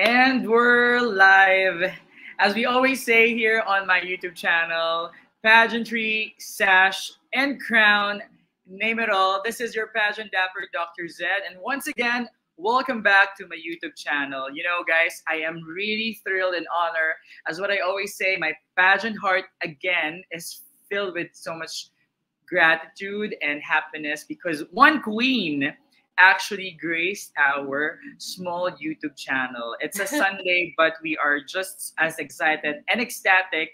And we're live. As we always say here on my YouTube channel, pageantry, sash, and crown, name it all. This is your pageant dapper, Dr. Zed. And once again, welcome back to my YouTube channel. You know, guys, I am really thrilled and honored. As what I always say, my pageant heart again is filled with so much gratitude and happiness because one queen actually graced our small YouTube channel. It's a Sunday, but we are just as excited and ecstatic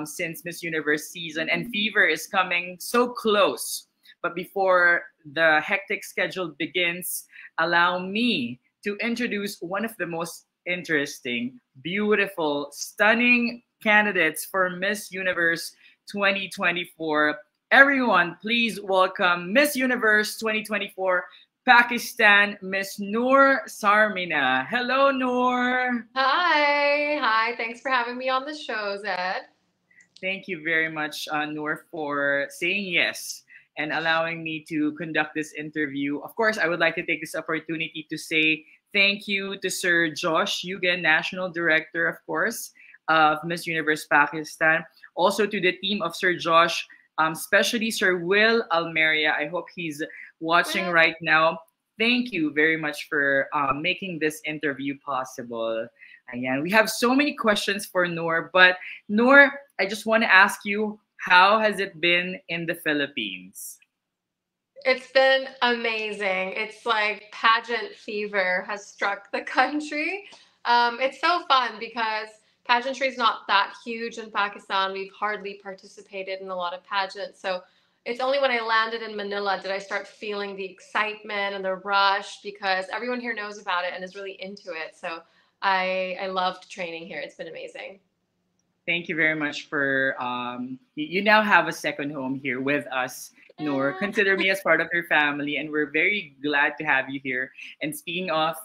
since Miss Universe season and Fever is coming so close. But before the hectic schedule begins, allow me to introduce one of the most interesting, beautiful, stunning candidates for Miss Universe 2024. Everyone, please welcome Miss Universe 2024 Pakistan, Miss Noor Sarmina. Hello, Noor. Hi. Thanks for having me on the show, Zed. Thank you very much, Noor, for saying yes and allowing me to conduct this interview. Of course, I would like to take this opportunity to say thank you to Sir Josh Yugen, National Director, of course, of Miss Universe Pakistan. Also to the team of Sir Josh, especially Sir Will Almeria. I hope he's watching right now. Thank you very much for making this interview possible. Ayan. We have so many questions for Noor, but Noor, I just want to ask you, how has it been in the Philippines? It's been amazing. It's like pageant fever has struck the country. It's so fun because pageantry is not that huge in Pakistan. We've hardly participated in a lot of pageants. So it's only when I landed in Manila did I start feeling the excitement and the rush because everyone here knows about it and is really into it. So I loved training here. It's been amazing. Thank you very much for you now have a second home here with us, Noor. Consider me as part of your family, and we're very glad to have you here. And speaking of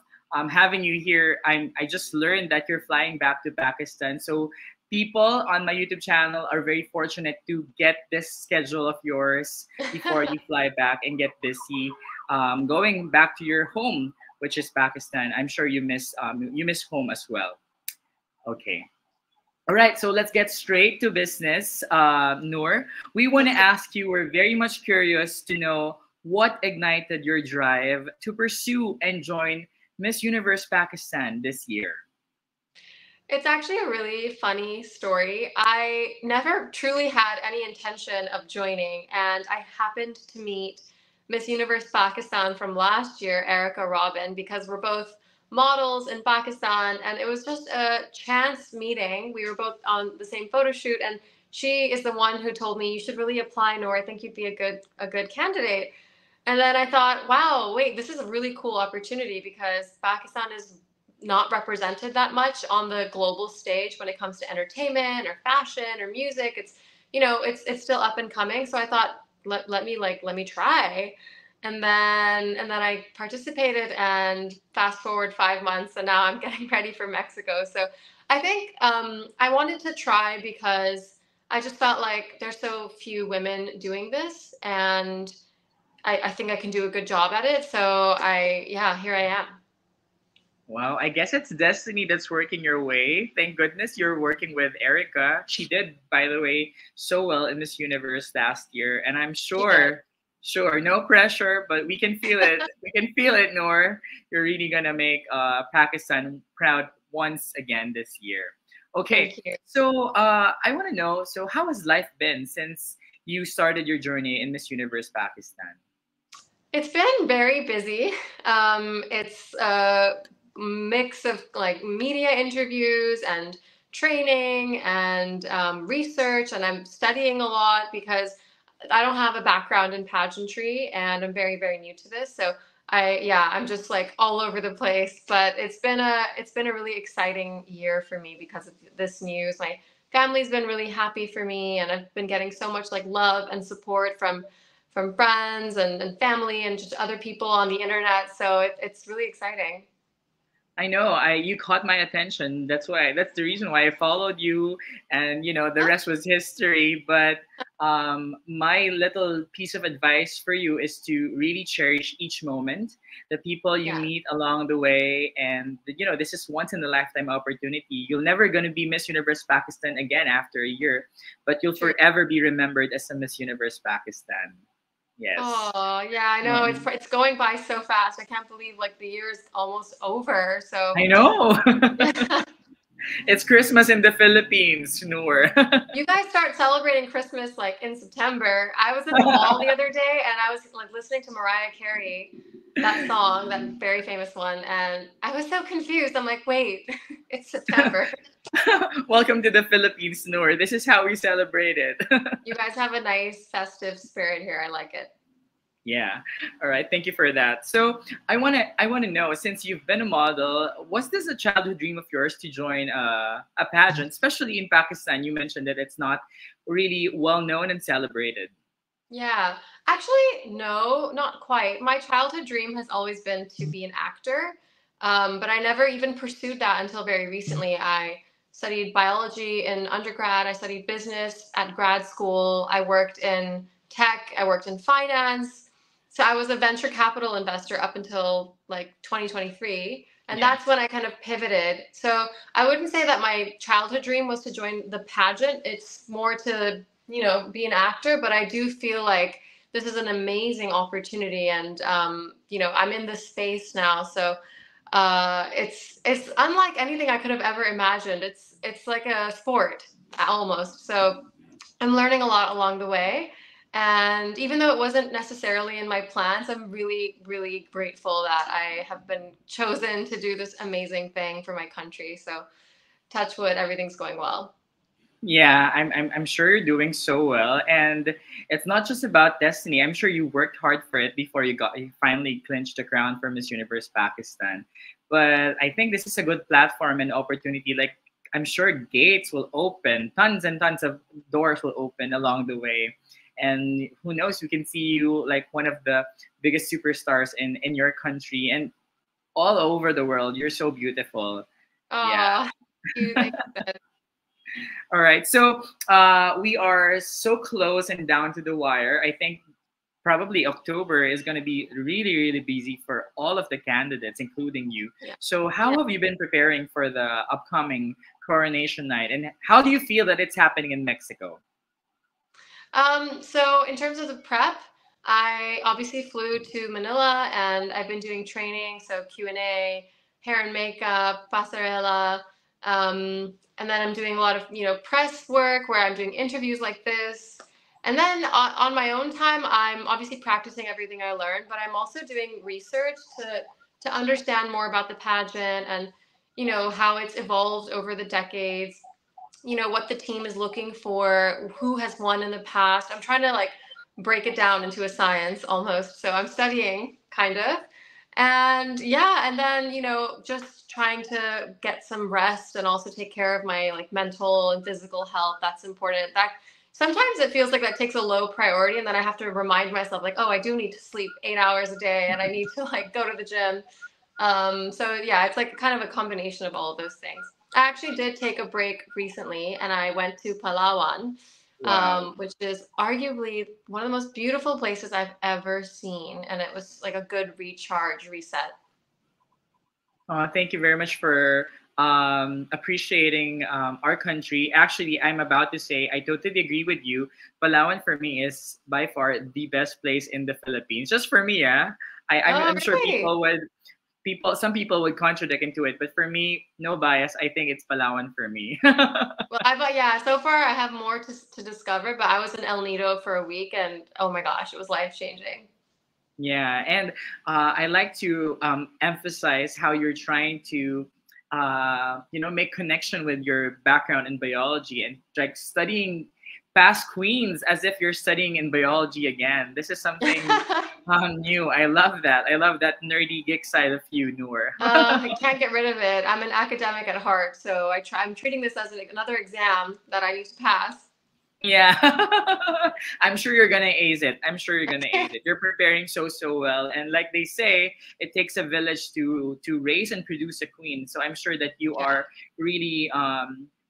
having you here, I just learned that you're flying back to Pakistan. So people on my YouTube channel are very fortunate to get this schedule of yours before you fly back and get busy going back to your home, which is Pakistan. I'm sure you miss home as well. Okay. All right, so let's get straight to business, Noor. We want to ask you, we're very much curious to know what ignited your drive to pursue and join Miss Universe Pakistan this year. It's actually a really funny story. I never truly had any intention of joining, and I happened to meet Miss Universe Pakistan from last year, Erica Robin, because we're both models in Pakistan, and it was just a chance meeting. We were both on the same photo shoot, and she is the one who told me you should really apply, Nor. I think you'd be a good candidate. And then I thought, wow, wait, this is a really cool opportunity because Pakistan is not represented that much on the global stage when it comes to entertainment or fashion or music. It's still up and coming. So I thought, let me try. And then I participated, and fast forward 5 months and now I'm getting ready for Mexico. So I think I wanted to try because I just felt like there's so few women doing this, and I think I can do a good job at it. So yeah, here I am. Wow, I guess it's destiny that's working your way. Thank goodness you're working with Erica. She did, by the way, so well in Miss Universe last year, and I'm She did. sure, no pressure, but we can feel it. We can feel it, Noor. You're really gonna make Pakistan proud once again this year. Okay, Thank you. so I want to know. So, how has life been since you started your journey in Miss Universe Pakistan? It's been very busy. It's a mix of like media interviews and training and research, and I'm studying a lot because I don't have a background in pageantry, and I'm very, very new to this. So yeah, I'm just like all over the place. But it's been a really exciting year for me because of this news. My family's been really happy for me, and I've been getting so much like love and support from friends and family and just other people on the internet. So it's really exciting. I know. You caught my attention. That's the reason why I followed you, and the rest was history. But my little piece of advice for you is to really cherish each moment, the people you Yeah, meet along the way, and this is once in a lifetime opportunity. You're never gonna be Miss Universe Pakistan again after a year, but you'll true. forever be remembered as a Miss Universe Pakistan. Yes. Oh, yeah, I know. Mhm. It's going by so fast. I can't believe like the year is almost over. So, I know. yeah. It's Christmas in the Philippines, Noor. You guys start celebrating Christmas like in September. I was at the mall the other day and I was like listening to Mariah Carey, that song, that very famous one, and I was so confused. I'm like, wait, it's September. Welcome to the Philippines, Noor. This is how we celebrate it. You guys have a nice festive spirit here. I like it. Yeah. All right. Thank you for that. So I wanna know, since you've been a model, was this a childhood dream of yours to join a pageant, especially in Pakistan? You mentioned that it's not really well known and celebrated. Yeah. Actually, no, not quite. My childhood dream has always been to be an actor, but I never even pursued that until very recently. I studied biology in undergrad, I studied business at grad school, I worked in tech, I worked in finance. So I was a venture capital investor up until like 2023. And Yeah. that's when I kind of pivoted. So I wouldn't say that my childhood dream was to join the pageant. It's more to be an actor, but I do feel like this is an amazing opportunity, and I'm in this space now, so it's unlike anything I could have ever imagined. It's like a sport almost. So I'm learning a lot along the way. And even though it wasn't necessarily in my plans, I'm really, really grateful that I have been chosen to do this amazing thing for my country. So, touch wood, everything's going well. Yeah, I'm sure you're doing so well, and it's not just about destiny. I'm sure you worked hard for it before you finally clinched the crown for Miss Universe Pakistan. But I think this is a good platform and opportunity. Like, I'm sure gates will open, tons and tons of doors will open along the way, and who knows, we can see you like one of the biggest superstars in your country and all over the world. You're so beautiful. Yeah. Oh, thank you. All right. So we are so close and down to the wire. I think probably October is going to be really, really busy for all of the candidates, including you. Yeah. So Yeah. how have you been preparing for the upcoming coronation night? And how do you feel that it's happening in Mexico? So in terms of the prep, I obviously flew to Manila and I've been doing training, so Q&A, hair and makeup, pasarela, and then I'm doing a lot of, press work where I'm doing interviews like this. And then on my own time, I'm obviously practicing everything I learned, but I'm also doing research to understand more about the pageant and, how it's evolved over the decades, what the team is looking for, who has won in the past. I'm trying to like break it down into a science almost. So I'm studying kind of. And yeah, and then, just trying to get some rest and also take care of my like mental and physical health. That's important. That sometimes it feels like that takes a low priority and then I have to remind myself like, oh, I do need to sleep 8 hours a day and I need to like go to the gym. So yeah, it's like kind of a combination of all of those things. I actually did take a break recently and I went to Palawan, Wow. which is arguably one of the most beautiful places I've ever seen. And it was like a good recharge, reset. Thank you very much for appreciating our country. Actually, I'm about to say I totally agree with you. Palawan for me is by far the best place in the Philippines. Just for me, yeah. Oh, I'm sure really? some people would contradict into it, but for me, no bias. I think it's Palawan for me. Well, yeah, so far I have more to discover, but I was in El Nido for a week and oh my gosh, it was life changing. Yeah, and I like to emphasize how you're trying to, make connection with your background in biology and like studying past queens as if you're studying in biology again. This is something new. I love that. I love that nerdy geek side of you, Noor. I can't get rid of it. I'm an academic at heart, so I'm treating this as another exam that I need to pass. Yeah. I'm sure you're gonna ace it. I'm sure you're gonna ace it. You're preparing so well. And like they say, it takes a village to raise and produce a queen. So I'm sure that you Yeah, are really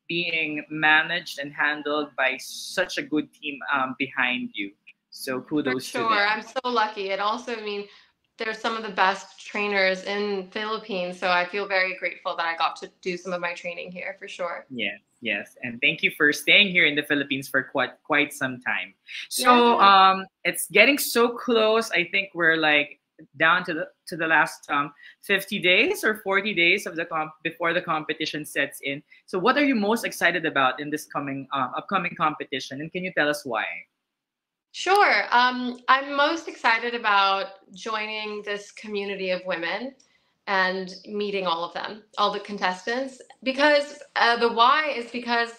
being managed and handled by such a good team behind you. So for kudos to sure. them. I'm so lucky. It also, I mean, there's some of the best trainers in Philippines, so I feel very grateful that I got to do some of my training here for sure. Yes, yes, and thank you for staying here in the Philippines for quite some time. So Yeah. it's getting so close. I think we're like down to the last 50 days or 40 days of the before the competition sets in. So what are you most excited about in this coming upcoming competition, and can you tell us why? Sure. I'm most excited about joining this community of women and meeting all of them, all the contestants, because the why is because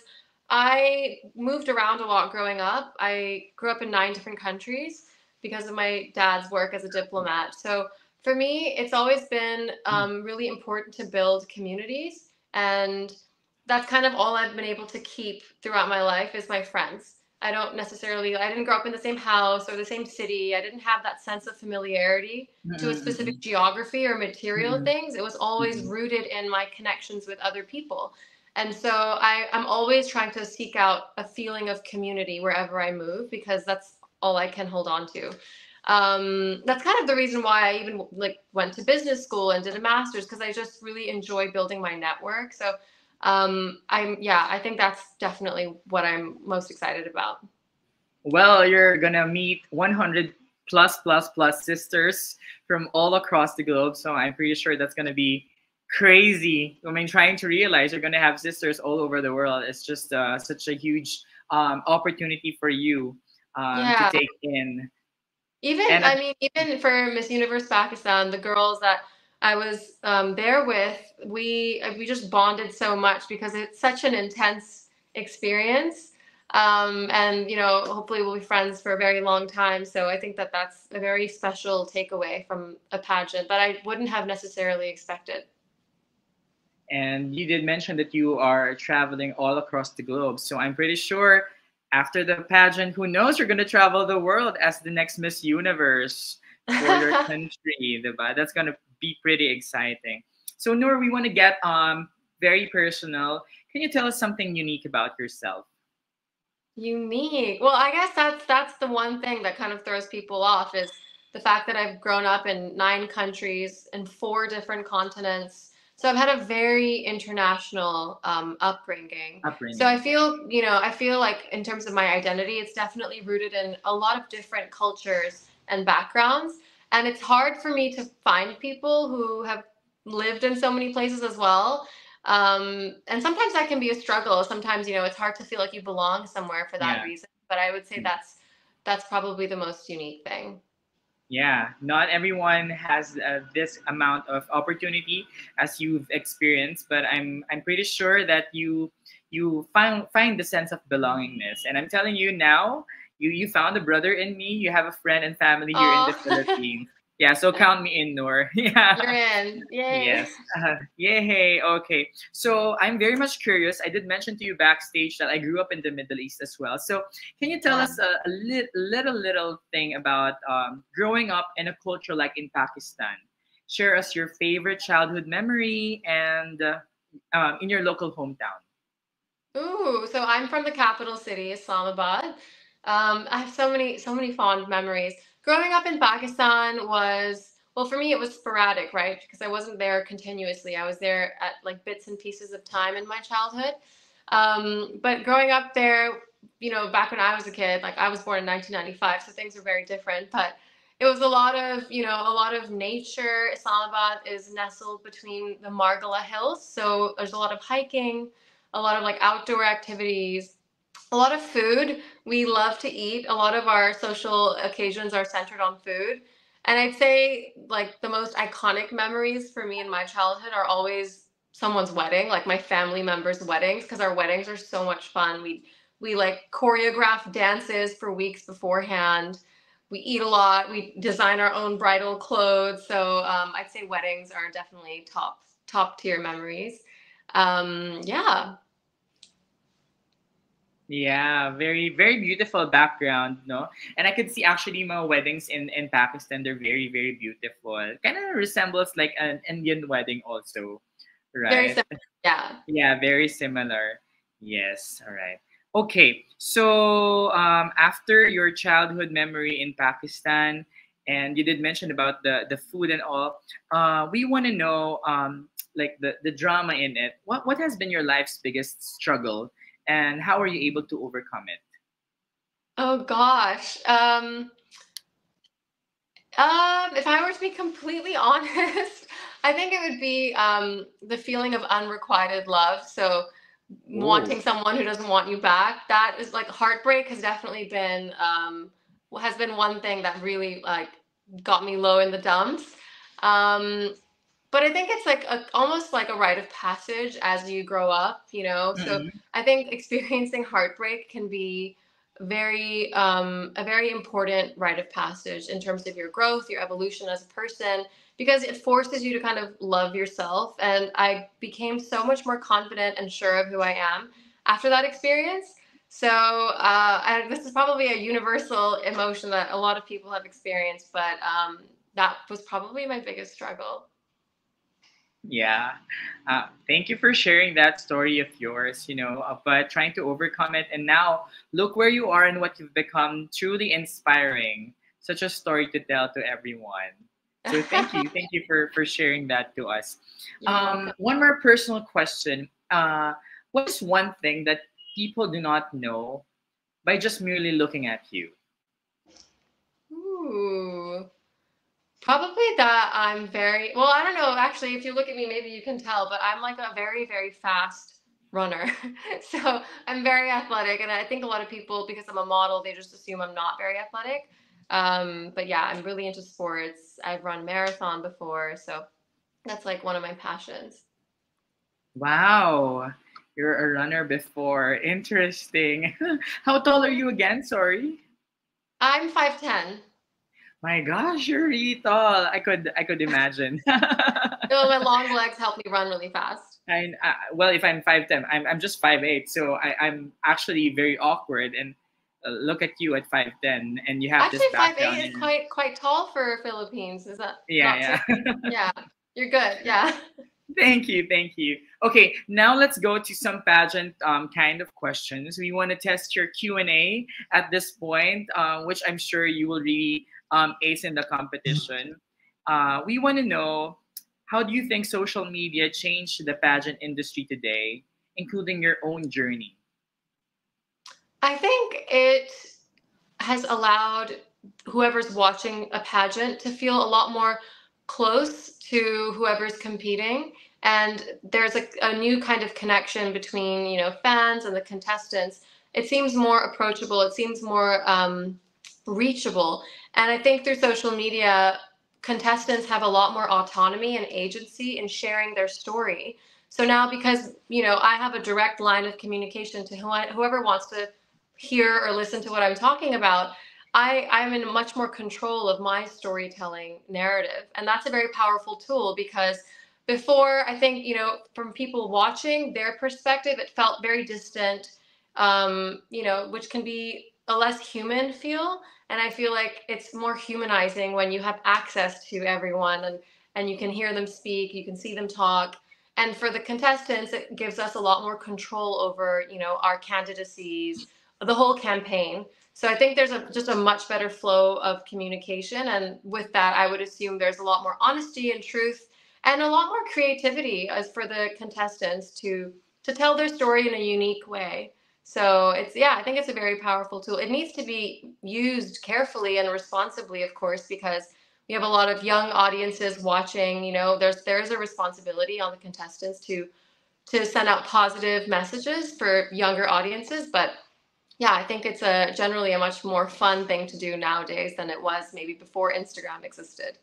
I moved around a lot growing up. I grew up in 9 different countries because of my dad's work as a diplomat. So for me, it's always been really important to build communities, and that's kind of all I've been able to keep throughout my life is my friends. I didn't grow up in the same house or the same city. I didn't have that sense of familiarity to a specific Mm-mm-mm-mm. geography or material Mm-mm. things. It was always Mm-mm. rooted in my connections with other people. And so I'm always trying to seek out a feeling of community wherever I move because that's all I can hold on to. That's kind of the reason why I even like went to business school and did a master's because I just really enjoy building my network. So I think that's definitely what I'm most excited about. Well, you're gonna meet 100 plus sisters from all across the globe. So I'm pretty sure that's gonna be crazy. I mean, trying to realize you're gonna have sisters all over the world. It's just such a huge opportunity for you to Yeah. take in. Even, And I mean, even for Miss Universe Pakistan, the girls that I was there with, we just bonded so much because it's such an intense experience. And hopefully we'll be friends for a very long time. So I think that that's a very special takeaway from a pageant that I wouldn't have necessarily expected. and you did mention that you are traveling all across the globe. So I'm pretty sure after the pageant, who knows, you're gonna travel the world as the next Miss Universe for your country, diba? That's gonna be pretty exciting. So Noor, we want to get very personal. Can you tell us something unique about yourself? Unique. Well, I guess that's the one thing that kind of throws people off is the fact that I've grown up in 9 countries and 4 different continents. So I've had a very international upbringing. So Upbringing, I yeah. feel, I feel like in terms of my identity, it's definitely rooted in a lot of different cultures and backgrounds. And it's hard for me to find people who have lived in so many places as well, and sometimes that can be a struggle. Sometimes, it's hard to feel like you belong somewhere for that Yeah. reason. But I would say that's probably the most unique thing. Yeah, not everyone has this amount of opportunity as you've experienced, but I'm pretty sure that you find the sense of belongingness. And I'm telling you now, you found a brother in me. You have a friend and family here in the Oh, Philippines. Yeah, so count me in, Noor. you're Yeah. in. Yay. Yes. Yay. Okay. So I'm very much curious. I did mention to you backstage that I grew up in the Middle East as well. So can you tell Yeah. us little thing about growing up in a culture like in Pakistan? Share us your favorite childhood memory and in your local hometown. Ooh, so I'm from the capital city, Islamabad. I have so many fond memories. Growing up in Pakistan was, well, for me, it was sporadic, right? Because I wasn't there continuously. I was there at like bits and pieces of time in my childhood. But growing up there, back when I was a kid, like I was born in 1995, so things were very different. But it was a lot of nature. Islamabad is nestled between the Margala Hills, so there's a lot of hiking, a lot of like outdoor activities, a lot of food. We love to eat. A lot of our social occasions are centered on food. And I'd say like the most iconic memories for me in my childhood are always someone's wedding, like my family members' weddings, because our weddings are so much fun. We like choreograph dances for weeks beforehand. We eat a lot. We design our own bridal clothes. So I'd say weddings are definitely top tier memories. Yeah. Yeah, very very beautiful background, no? And I could see actually my weddings in Pakistan. They're very very beautiful. Kind of resembles like an Indian wedding also, Very right? similar. Yeah. Yeah, very similar. Yes, all right. Okay, so after your childhood memory in Pakistan, and you did mention about the food and all, we want to know like the drama in it. What has been your life's biggest struggle, and how are you able to overcome it? Oh gosh. If I were to be completely honest, I think it would be the feeling of unrequited love. So Oh. wanting someone who doesn't want you back. That is like heartbreak has definitely been has been one thing that really like got me low in the dumps. Um, but I think it's like almost like a rite of passage as you grow up, you know. So Mm-mm. I think experiencing heartbreak can be very a very important rite of passage in terms of your growth, your evolution as a person, because it forces you to kind of love yourself. And I became so much more confident and sure of who I am after that experience. So this is probably a universal emotion that a lot of people have experienced, but that was probably my biggest struggle. Yeah. Thank you for sharing that story of yours, but trying to overcome it. And now look where you are and what you've become, truly inspiring. Such a story to tell to everyone. So thank you. Thank you for sharing that to us. You're welcome. One more personal question. What is one thing that people do not know by just merely looking at you? Ooh. Probably that I'm very well, I don't know, actually, if you look at me, maybe you can tell, but I'm like a very, very fast runner. So I'm very athletic, and I think a lot of people, because I'm a model, they just assume I'm not very athletic. But yeah, I'm really into sports. I've run marathon before, so that's like one of my passions. Wow. You're a runner before. Interesting. How tall are Mhm. you again? Sorry. I'm 5'10". My gosh, you're really tall. I could imagine. So my long legs help me run really fast. Well, if I'm 5'10", I'm just 5'8", so I'm actually very awkward. And look at you at 5'10", and you have this Actually, 5'8" background is in. quite tall for Philippines. Is that not too? Yeah, yeah. Yeah, you're good. Yeah. Thank you, thank you. Okay, now let's go to some pageant kind of questions. We want to test your Q&A at this point, which I'm sure you will really ace in the competition. We want to know, how do you think social media changed the pageant industry today, including your own journey? I think it has allowed whoever's watching a pageant to feel a lot more close to whoever's competing. And there's a new kind of connection between, you know, fans and the contestants. It seems more approachable. It seems more reachable. And I think through social media, contestants have a lot more autonomy and agency in sharing their story. So now, because, you know, I have a direct line of communication to whoever wants to hear or listen to what I'm talking about, I'm in much more control of my storytelling narrative. And that's a very powerful tool because before, I think, you know, from people watching their perspective, it felt very distant, you know, which can be a less human feel. And I feel like it's more humanizing when you have access to everyone and you can hear them speak, you can see them talk. And for the contestants, it gives us a lot more control over, you know, our candidacies, the whole campaign. So I think there's just a much better flow of communication. And with that, I would assume there's a lot more honesty and truth and a lot more creativity as for the contestants to tell their story in a unique way. So it's, yeah, I think it's a very powerful tool. It needs to be used carefully and responsibly, of course, because we have a lot of young audiences watching. You know, there's a responsibility on the contestants to send out positive messages for younger audiences. But yeah, I think it's a generally a much more fun thing to do nowadays than it was maybe before Instagram existed.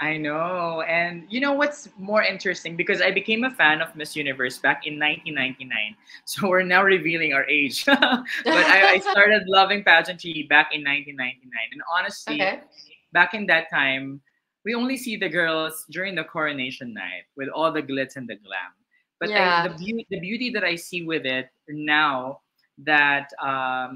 I know. And you know what's more interesting? Because I became a fan of Miss Universe back in 1999. So we're now revealing our age. But I started loving pageantry back in 1999. And honestly, Okay. back in that time, we only see the girls during the coronation night with all the glitz and the glam. But Yeah. the beauty that I see with it now, that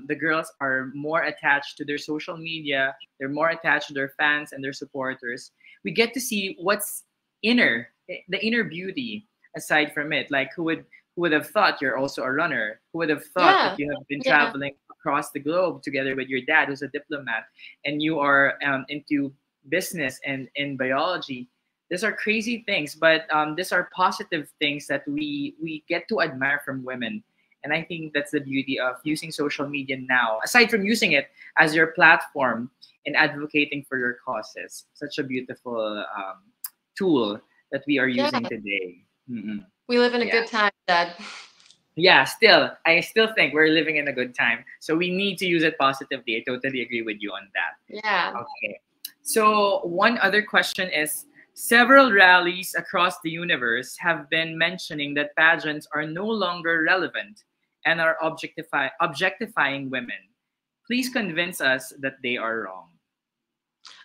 the girls are more attached to their social media, they're more attached to their fans and their supporters. We get to see what's inner, the inner beauty aside from it. Like who would have thought you're also a runner? Who would have thought that Yeah. you have been Yeah. traveling across the globe together with your dad, who's a diplomat, and you are into business and in biology? These are crazy things, but these are positive things that we get to admire from women. And I think that's the beauty of using social media now, aside from using it as your platform and advocating for your causes. Such a beautiful tool that we are Yeah. using today. Mm-mm. We live in a Yeah. good time, Dad. Yeah, I still think we're living in a good time. So we need to use it positively. I totally agree with you on that. Yeah. Okay. So one other question is, several rallies across the universe have been mentioning that pageants are no longer relevant and are objectifying women. Please convince us that they are wrong.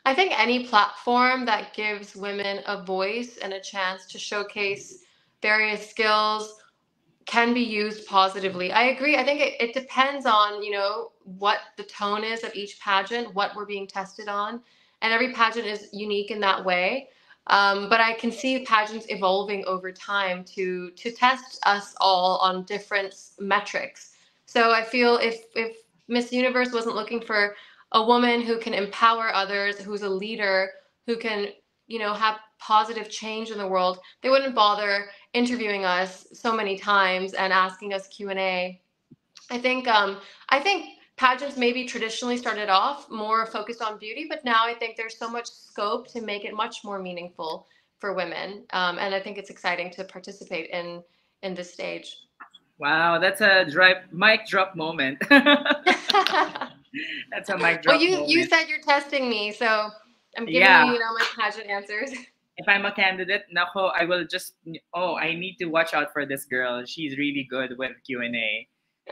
I think any platform that gives women a voice and a chance to showcase various skills can be used positively. I agree. I think it depends on, what the tone is of each pageant, what we're being tested on. And every pageant is unique in that way. But I can see pageants evolving over time to test us all on different metrics. So I feel if Miss Universe wasn't looking for a woman who can empower others, who's a leader, who can, have positive change in the world, they wouldn't bother interviewing us so many times and asking us Q&A. I think pageants maybe traditionally started off more focused on beauty, but now I think there's so much scope to make it much more meaningful for women, and I think it's exciting to participate in this stage. Wow, that's a mic drop moment. That's a mic Well, drop you moment. said you're testing me, so I'm giving you, Yeah, my pageant answers. if I'm a candidate, nako, I will just, oh, I need to watch out for this girl. She's really good with Q&A.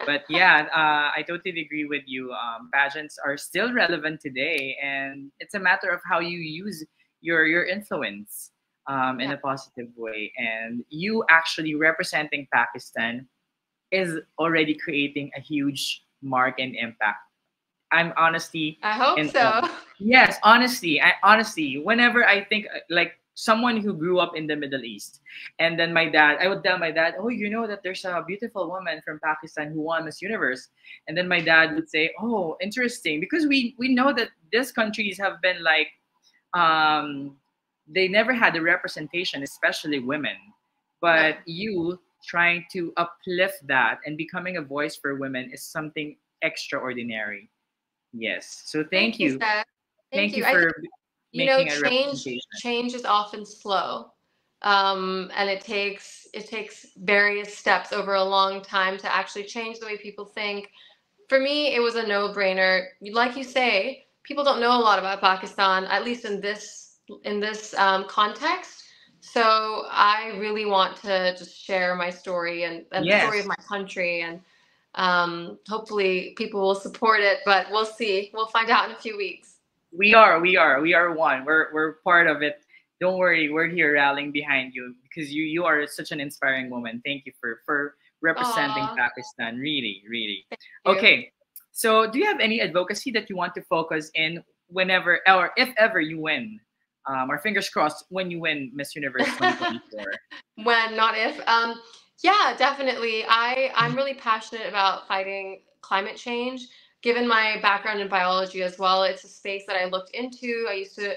But yeah, I totally agree with you. Pageants are still relevant today, and it's a matter of how you use your influence in Yeah, a positive way. And you actually representing Pakistan is already creating a huge mark and impact. I'm honestly I hope in so. awe. Yes, honestly, whenever I think like someone who grew up in the Middle East, and then I would tell my dad, "Oh, you know that there's a beautiful woman from Pakistan who won Miss Universe," and then my dad would say, "Oh, interesting," because we know that these countries have been like, um, they never had a representation, especially women, No. but you trying to uplift that and becoming a voice for women is something extraordinary. Yes. So Thank thank you, you. Seth. Thank Thank you you. I for making a change representation. change is often slow, and it takes various steps over a long time to actually change the way people think. For me, it was a no-brainer. Like you say, people don't know a lot about Pakistan, at least in this context. So I really want to just share my story and the story of Yes, my country, and hopefully people will support it. But we'll see. We'll find out in a few weeks. we are one. We're part of it. Don't worry, we're here rallying behind you because you are such an inspiring woman. Thank you for representing Aw, Pakistan. Really, really. thank you. Okay. So do you have any advocacy that you want to focus in whenever or if ever you win? Or fingers crossed when you win Miss Universe 2024. When, not if. Yeah, definitely. I'm really passionate about fighting climate change. Given my background in biology as well, it's a space that I looked into. I used to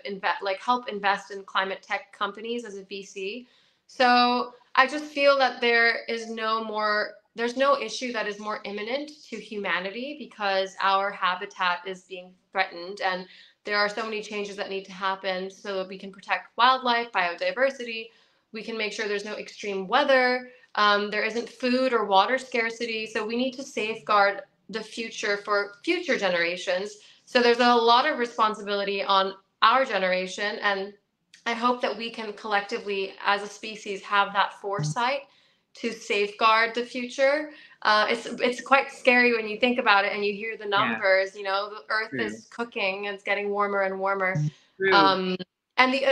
help invest in climate tech companies as a VC. So I just feel that there's no issue that is more imminent to humanity because our habitat is being threatened, and there are so many changes that need to happen so that we can protect wildlife, biodiversity. We can make sure there's no extreme weather. There isn't food or water scarcity. So we need to safeguard the future for future generations. So there's a lot of responsibility on our generation. And I hope that we can collectively, as a species, have that foresight to safeguard the future. It's quite scary when you think about it and you hear the Yeah, numbers. The Earth true. is cooking; it's getting warmer and warmer. True. Um, and the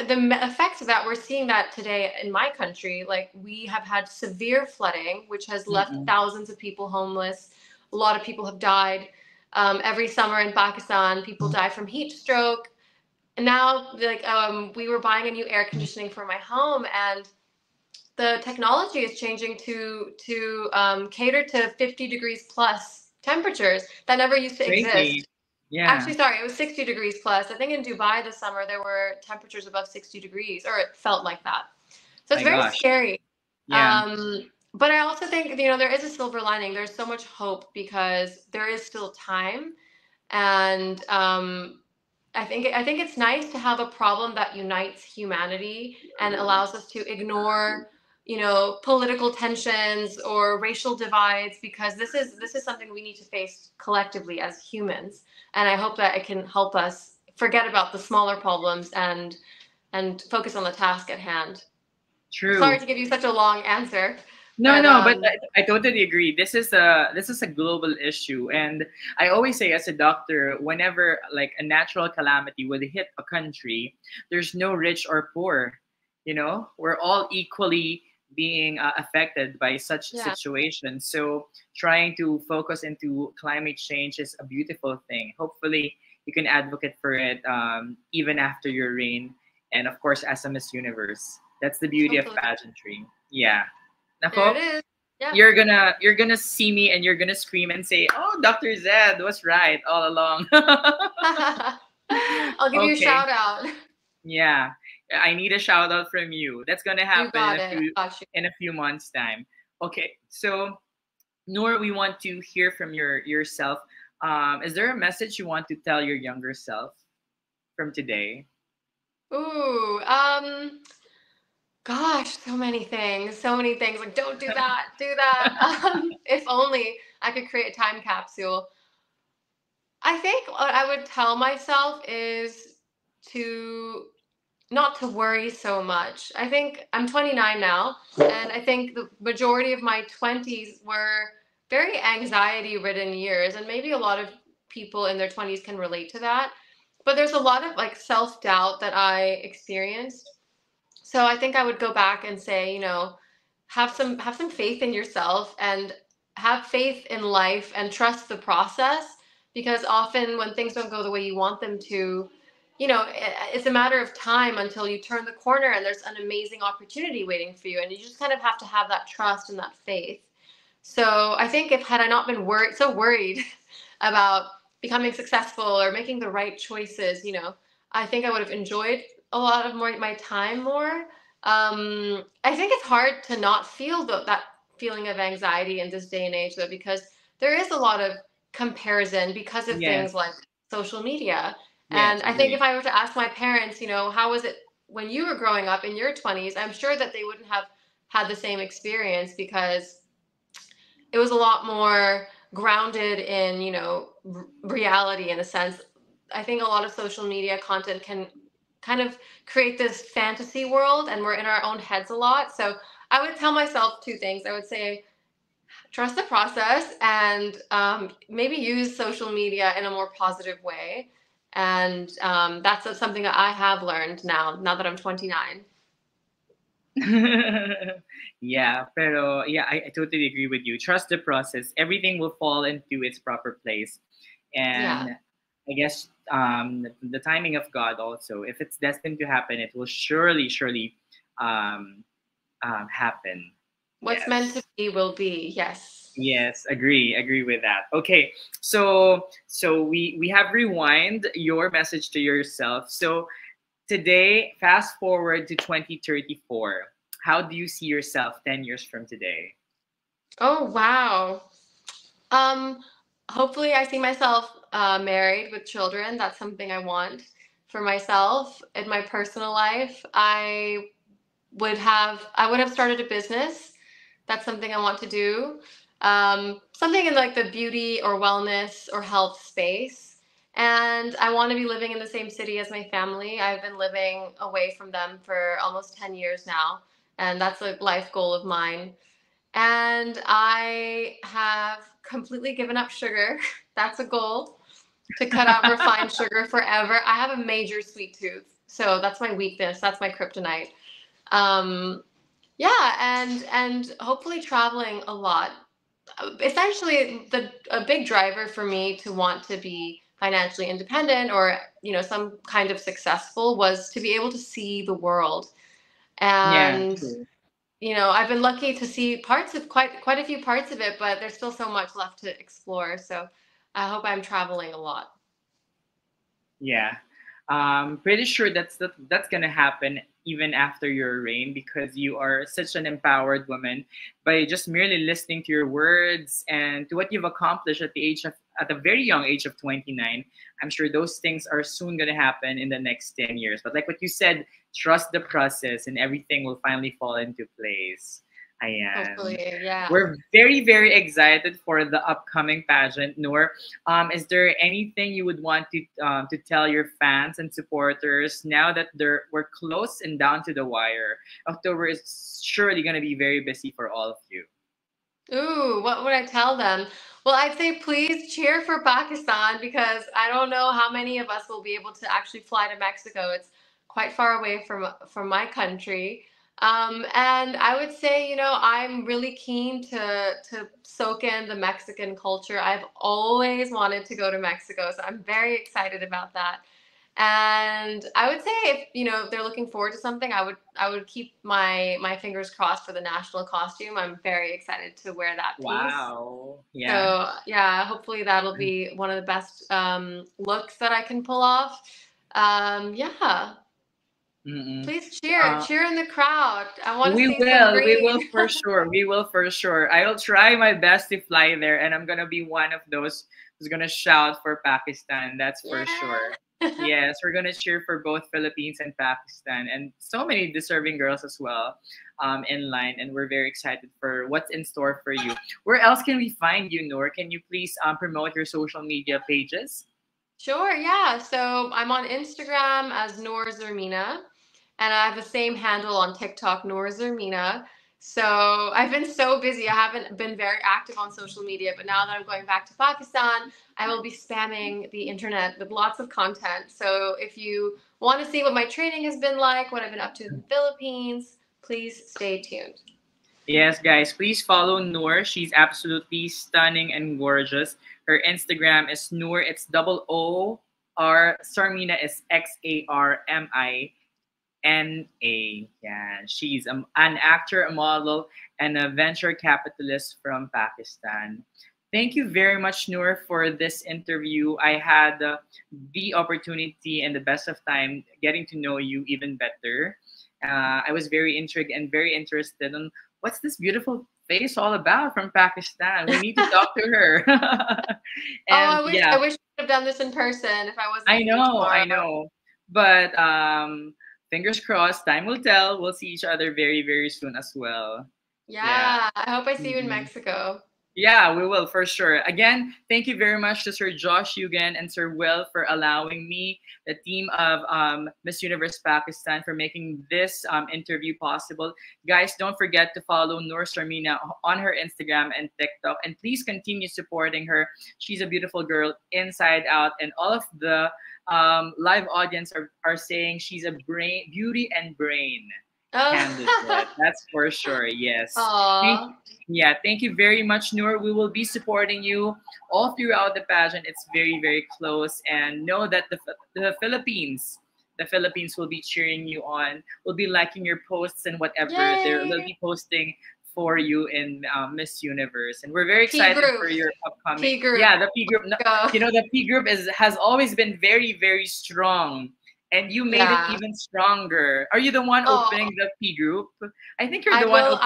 effects of that, we're seeing that today in my country. Like we have had severe flooding, which has left Mm-mm. thousands of people homeless. a lot of people have died. Every summer in Pakistan, people die from heat stroke. And now, like, we were buying a new air conditioning for my home, and the technology is changing to cater to 50 degrees plus temperatures that never used to Crazy. exist. Yeah. Actually, sorry, it was 60 degrees plus. I think in Dubai this summer there were temperatures above 60 degrees, or it felt like that. So it's My very gosh. scary. Yeah. But I also think, there is a silver lining. There's so much hope because there is still time. And I think it's nice to have a problem that unites humanity and allows us to ignore, political tensions or racial divides, because this is something we need to face collectively as humans. And I hope that it can help us forget about the smaller problems and focus on the task at hand. Sorry True. to give you such a long answer, No, but no, but I totally agree. This is a global issue, and I always say as a doctor, whenever like a natural calamity would hit a country, there's no rich or poor. We're all equally being affected by such yeah, situations. So trying to focus into climate change is a beautiful thing. Hopefully, you can advocate for it even after your reign, and of course, as a Miss Universe. That's the beauty of hopefully. pageantry. Yeah. There it Nako, is. Yeah. you're gonna see me and you're gonna scream and say, "Oh, Dr. Zed was right all along." I'll give you a Okay, shout out. yeah, I need a shout out from you. That's gonna You happen got it. I got you. in a few months time. Okay, so Noor, we want to hear from yourself. Is there a message you want to tell your younger self from today? Ooh, gosh, so many things. So many things. Like, don't do that, do that. If only I could create a time capsule. I think what I would tell myself is to not to worry so much. I think I'm 29 now, and I think the majority of my 20s were very anxiety ridden years, and maybe a lot of people in their 20s can relate to that. But there's a lot of like self doubt that I experienced. So I think I would go back and say, have some faith in yourself and have faith in life and trust the process, because often when things don't go the way you want them to, it's a matter of time until you turn the corner and there's an amazing opportunity waiting for you, and you just kind of have to have that trust and that faith. So I think if had I not been worried about becoming successful or making the right choices, I think I would have enjoyed a lot of my time more. I think it's hard to not feel that feeling of anxiety in this day and age, though, because there is a lot of comparison because of things Yes, like social media. And yes, I think if agree. I were to ask my parents, how was it when you were growing up in your 20s, I'm sure that they wouldn't have had the same experience, because it was a lot more grounded in reality in a sense. I think a lot of social media content can kind of create this fantasy world, and we're in our own heads a lot. So I would tell myself two things. I would say trust the process, and maybe use social media in a more positive way. And that's something that I have learned now that I'm 29. Yeah, pero yeah, I totally agree with you. Trust the process. Everything will fall into its proper place. Yeah. And I guess the timing of God also, if it's destined to happen, it will surely, surely um, happen. What's meant to Yes. be will be. Yes. Yes, agree with that. Okay, so we have rewind your message to yourself. So today, fast forward to 2034. How do you see yourself 10 years from today? Oh, wow. Um, Hopefully I see myself married with children. That's something I want for myself in my personal life. I would have started a business. That's something I want to do. Something in like the beauty or wellness or health space. And I want to be living in the same city as my family. I've been living away from them for almost 10 years now, and that's a life goal of mine. And I have completely given up sugar. That's a goal, to cut out refined sugar forever. I have a major sweet tooth, so that's my weakness. That's my kryptonite. Um, yeah, and hopefully traveling a lot. essentially a big driver for me to want to be financially independent or some kind of successful was to be able to see the world. Yeah, And true. I've been lucky to see parts of quite a few parts of it, but there's still so much left to explore. So I hope I'm traveling a lot. Yeah. Pretty sure that's gonna happen even after your reign because you are such an empowered woman. By just merely listening to your words and to what you've accomplished at a very young age of 29, I'm sure those things are soon gonna happen in the next 10 years. But like what you said, trust the process and everything will finally fall into place. I am. Hopefully, yeah. We're very, very excited for the upcoming pageant, Noor. Is there anything you would want to tell your fans and supporters now that we're close and down to the wire? October is surely going to be very busy for all of you. Ooh, what would I tell them? Well, I'd say please cheer for Pakistan because I don't know how many of us will be able to actually fly to Mexico. It's quite far away from my country. And I would say, I'm really keen to soak in the Mexican culture. I've always wanted to go to Mexico, so I'm very excited about that. And I would say if they're looking forward to something, I would keep my fingers crossed for the national costume. I'm very excited to wear that piece. Wow. Yeah. So yeah, hopefully that'll be one of the best looks that I can pull off. Yeah, Mm-mm. please cheer in the crowd. I want to We see some will. We will green. for sure. We will for sure. I will try my best to fly there, and I'm gonna be one of those who's gonna shout for Pakistan. That's for Yeah. sure. Yes, we're gonna cheer for both Philippines and Pakistan, and so many deserving girls as well, in line. And we're very excited for what's in store for you. Where else can we find you, Noor? Can you please promote your social media pages? Sure, yeah. So I'm on Instagram as Noor Zermina, and I have the same handle on TikTok, Noor Zermina. So I've been so busy. I haven't been very active on social media, but now that I'm going back to Pakistan, I will be spamming the internet with lots of content. So if you want to see what my training has been like, what I've been up to in the Philippines, please stay tuned. Yes, guys, please follow Noor. She's absolutely stunning and gorgeous. Her Instagram is Noor. It's double O R. Sarmina is XARMINA. Yeah, she's an actor, a model, and a venture capitalist from Pakistan. Thank you very much, Noor, for this interview. I had the opportunity and the best of time getting to know you even better. I was very intrigued and very interested in what's this beautiful face all about from Pakistan. We need to talk to her. Oh, And I yeah, wish we could have done this in person if I wasn't I leaving know, I tomorrow. know. But fingers crossed, time will tell. We'll see each other very, very soon as well. Yeah. Yeah, I hope I see you in Mhm. Mexico. Yeah, we will for sure. Again, thank you very much to Sir Josh Hugan and Sir Will for allowing me, the team of Miss Universe Pakistan, for making this interview possible. Guys, don't forget to follow Noor Sarmina on her Instagram and TikTok, and please continue supporting her. She's a beautiful girl inside out, and all of the live audience are saying she's a beauty and brain candidate. Oh, That's for sure. Yes. Thank aw. yeah, thank you very much, Noor. We will be supporting you all throughout the pageant. It's very, very close, and know that the Philippines will be cheering you on. Will be liking your posts and whatever they'll Yay! be posting for you in Miss Universe. And we're very P excited for group. your upcoming. P group. Yeah, the P group. No, Go. the P group has always been very, very strong. And you made it Yeah. even stronger. Are you the one Oh, opening the P group? I think you're the one opening.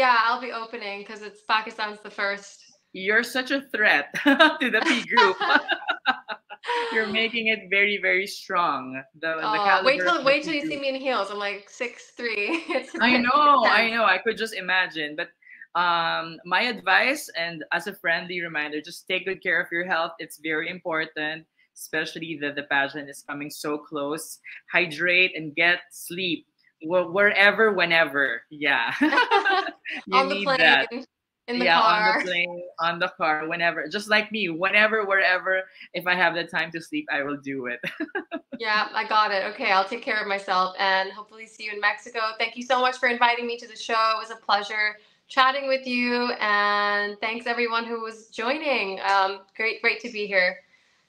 I'll be opening because it's Pakistan's the first. You're such a threat to the P group. You're making it very, very strong. The Oh, caliber of the wait till P you see group. me in heels. I'm like 6'3". It's I know, I intense. know. I could just imagine. But my advice, and as a friendly reminder, just take good care of your health. It's very important, especially that the pageant is coming so close. Hydrate and get sleep wherever, whenever. Yeah, you On the need that. plane, in the Yeah, on the car. plane, on the car, whenever. Just like me, whenever, wherever. If I have the time to sleep, I will do it. Yeah, I got it. Okay, I'll take care of myself and hopefully see you in Mexico. Thank you so much for inviting me to the show. It was a pleasure chatting with you, and thanks everyone who was joining. Great to be here.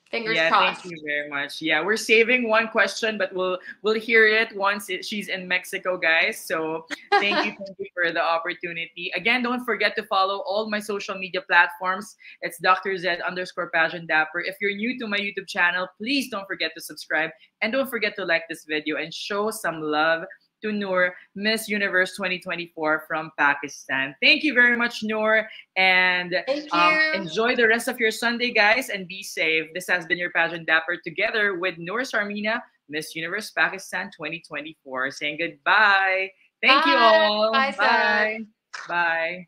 Fingers Yeah, thank crossed. you very much. Yeah, we're saving one question, but we'll hear it once she's in Mexico, guys. So thank you for the opportunity. Again, don't forget to follow all my social media platforms. It's Dr. Z underscore Pageant Dapper. If you're new to my YouTube channel, please don't forget to subscribe and don't forget to like this video and show some love to Noor, Miss Universe 2024 from Pakistan. Thank you very much, Noor, and Thank you. enjoy the rest of your Sunday, guys, and be safe. This has been your Pageant Dapper together with Noor Sarmina, Miss Universe Pakistan 2024. Saying goodbye. Thank you Bye. all. Bye, Sam. Bye. Bye.